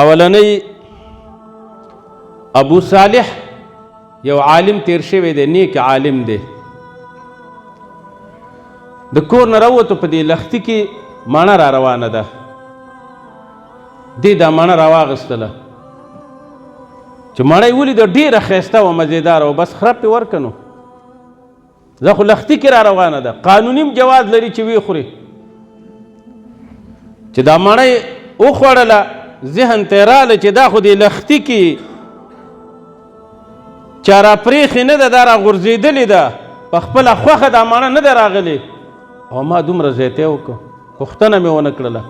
اولنی ابو صالح یو عالم تیر شوی دی، نیک عالم دی. د کور نه راووتو، په دې لښتي کې مڼه را روانه ده. دې دا مڼه راواغېستله، چې مڼه یې ولیده ډېره ښایسته وه، مزېداره وه، بس خرپ یې ورکړه. نو زه خو لښتي کې را روانه ده، قانوني جواز لري چې ویې خوري. چې دا مڼه یې وخوړله، ذهن ته یې راغله چې دا خو دې لښتي کې چا راپرېښې نه ده، دا راغورځېدلې ده، په خپله خوښه دا مڼه نه ده راغلې. او ما دومره زیاتی وکړه، پوښتنه مې ونه کړله.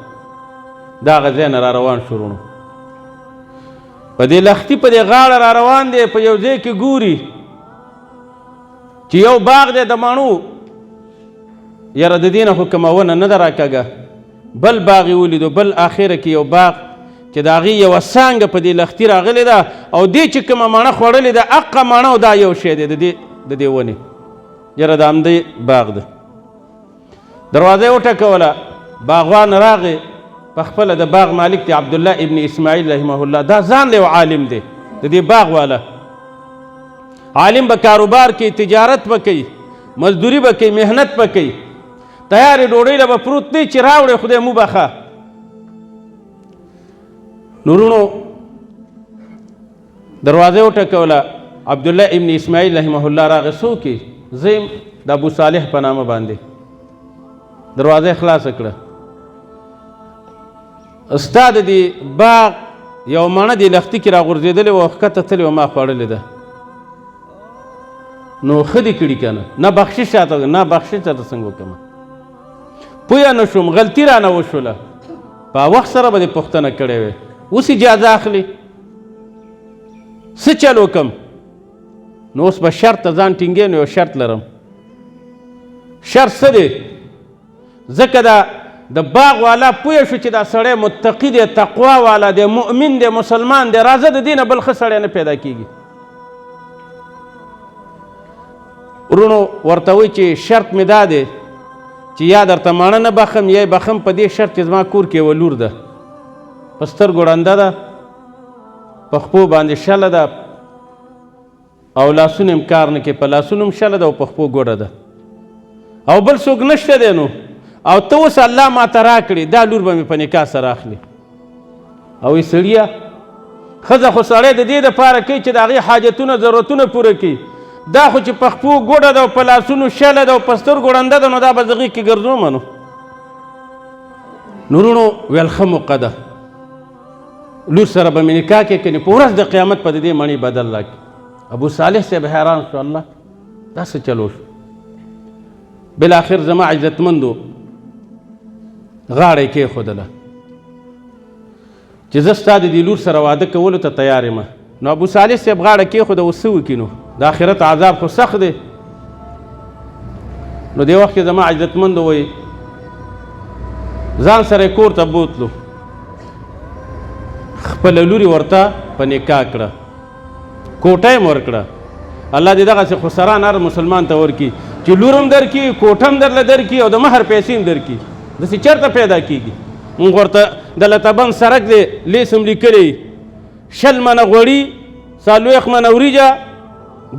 د هغه ځای نه را روان شروع. په دې لښتي په دې غاړه را روان دی، په یو ځای کې ګوري چې یو باغ دی د مڼو. یاره د دې نه خو کومه ونه نه ده راکږه. بل باغ یې ولیدو، بل آخره کې یو باغ چې د هغې یوه څانګه په دې لښتي راغلې ده، او دې چې کومه مڼه خوړلې ده هغه مڼه او دا یو شی دی د دې ونې. یاره د همدې باغ ده. دروازه یې وټکوله، باغوان راغی، په خپله د باغ مالک دی عبدالله ابن اسماعیل رحمه الله. دا ځان له یو عالم دی، د دې باغ والا عالم به کاروبار کوي، تجارت به کوي، مزدوري به کوي، محنت به کوي. تیارې ډوډۍ له به پروت دی چې راوړې خدای مو بخه. نورونو دروازه یې وټکوله، عبدالله ابن اسماعیل رحمه الله راغی. څوک یې؟ زه یم، د ابو صالح په نامه باندې. دروازه یې خلاصه کړه. ستا د دې باغ یو مڼه دې لښتي کې راغورځېدلې وه، ښکته تلې وه، ما خوړلې ده. نو ښه دې کړي که نه؟ نه بخشش راته، نه بخشش راته څنګه وکړمه؟ پویه نه شوم، غلطي رانه وشوله. په وخت سره به دې پوښتنه کړې وې. اوس اجازه اخلي، څه چل وکړم؟ نو اوس به شرط ته ځان ټینګې. نو یو شرط لرم. شرط څه دی؟ ځکه د باغ والا پوه شو چې دا سړی متقي دی، تقوا والا دی، مؤمن دی، مسلمان دی، راځه د دې نه بل ښه سړی نه پیدا کېږي. ورونو ورته وایي چې شرط مې دا دی چې یا درته مڼه نه بخم، یا یې بخم په دې شرط چې زما کور کې یوه لور ده، په سترګو ړنده ده، په خپو باندې شله ده، او لاسونه هم کار نه کوي، په لاسونو هم شله ده او په خپو ګوډه ده، او بل څوک نشته دی. نو او ته اوس الله ما ته راکړې، دا لور به مې په نکاح سره اخلي. او ای سړیه، ښځه خو سړی د دې دپاره کوي چې د هغې حاجتونه ضرورتونه پوره کړي. دا خو چې په خپو ګوډه ده او په لاسونو شله ده او په سترګو ړنده ده، نو دا به زه غېږ کې ګرځومه. نو نورونو ویل ښه موقع ده، لور سره به مې نکاح کې کنې په ورځ د قیامت په د دې مڼې بدل راکړي. ابو صالح صاحب حیران شو، الله دا څه چلو شو؟ بالاخر زما عزتمندو غاړه یې کېښودله چې زه ستا د دې لور سره واده کولو ته تیار یم. نو ابو صالح صاحب غاړه کېښوده، اوس څه وکړي؟ نو د آخرت عذاب خو سخت دی. نو دې وخت کې زما عزتمندو وایي ځان سره یې کور ته بوتلو، خپله لور یې ورته په نکاح کړه، کوټه یې ورکړه. الله دې دغسې خسران هر مسلمان ته ورکړي چې لور هم درکړي، کوټه هم درله درکړي، او د مهر پیسې هم درکړي. داسې چېرته پیدا کېږي؟ مونږ ورته د لتبند سرک دی لیس هم لیکلی، 20 منه غوړي، 40 منه وریجه،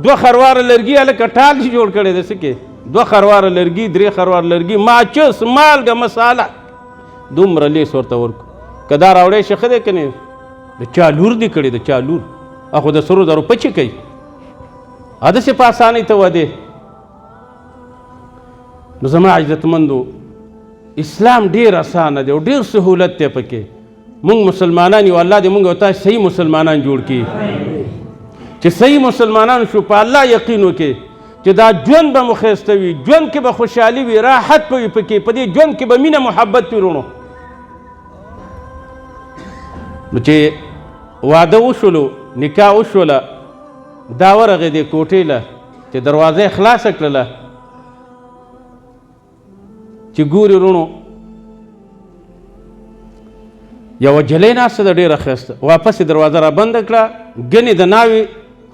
2 خرواره لرګي. هلکه ټال چې جوړ کړی دی. څه کې 2 خرواره لرګي، 3 خرواره لرګي، ماچس، مالګه، مساله، دومره لیس ورته ورکړو. که دا راوړی شي ښه دی که نه؟ د چا لور دې کړې، د چا لور؟ خو د سرو زرو پچې کوي، هداسې په اسانۍ ته ودې. نو زما عزتمندو اسلام ډېر اسانه دی او ډېر سهولت دی پکې. مونږ مسلمانان یو، الله دې مونږ او تاسو صحیح مسلمانان جوړ کړي، چې صحیح مسلمانان شو، په الله یقین وکړي چې دا ژوند به مو ښایسته وي، ژوند کې به خوشحالي وي، راحت به وي پکې، په دې ژوند کې به مینه محبت وي. وروڼو نو چې واده وشولو، نکاح وشوله، دا ورغې دې کوټې له چې دروازه یې خلاصه کړله، چې ګوري وروڼو یوه جلۍ ناسته ده ډېره ښایسته. واپس یې دروازه را بنده کړه، ګنې د ناوې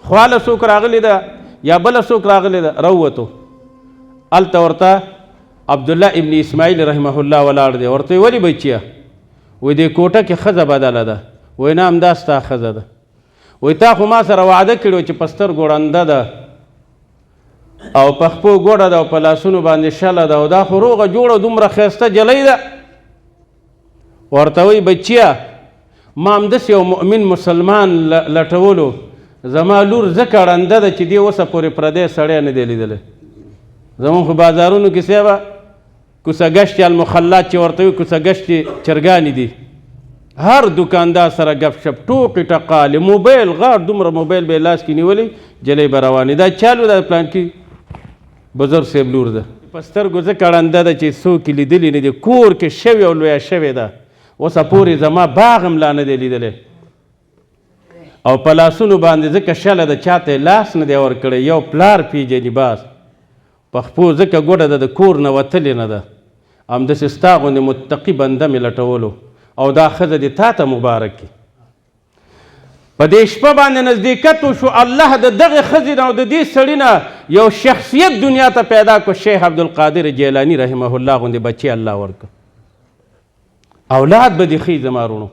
خواله څوک راغلی ده یا بله څوک راغلی ده، راووتو. هلته ورته عبدالله ابن اسماعیل رحمه الله ولاړ دی. ورته ویې ولې بچیه؟ وایي دې کوټه کې ښځه بدله ده. وایي نه همدا ستا ښځه ده. وایي تا خو ما سره وعده کړې وه چې په سترګو ړنده ده او په خپو ګوډه ده او په لاسونو باندې شله ده او دا خو روغه جوړه دومره ښایسته جلۍ ده. ورته وایي بچیه ما همداسې یو مؤمن مسلمان لټولو، زما لور ځکه ړنده ده چې دې اوسه پورې پردی سړی نه دی لیدلی. زمونږ خو بازارونو کې صیبه کوڅه ګشتې المخلات چې ورته وایي کوڅه ګشتې چرګانې دي، هر دکاندار سره گپ شپ ټوقې ټقالې موبایل غار دومره موبایل به یې لاس کې نیولی جلۍ به روانې. دا چالو دا پلانکي بزرګ صاحب لور ده، په سترګو ځکه ړنده ده چې څوک یې لیدلي نه دي، کور کې شوې او لویه شوې ده، اوسه پورې زما باغ هم لا نه دی لیدلی او په لاسونو باندې ځکه شله ده چاته یې لاس نه دی ورکړی، یو پلار پیژني باز، په خپو ځکه ګوډه ده د کور نه وتلې نه ده. همداسې ستا غوندې متقي بنده مې لټولو او دا ښځه دې تا ته مبارک کړي. په دې شپه باندې نزدېکت وشو، الله د دغې ښځې نه او د دې سړي نه یو شخصیت دنیا ته پیدا کړو. شیخ عبدالقادر جیلاني رحمه الله غوندې بچی الله ورکړه. اولاد به دې ښي زما وروڼو.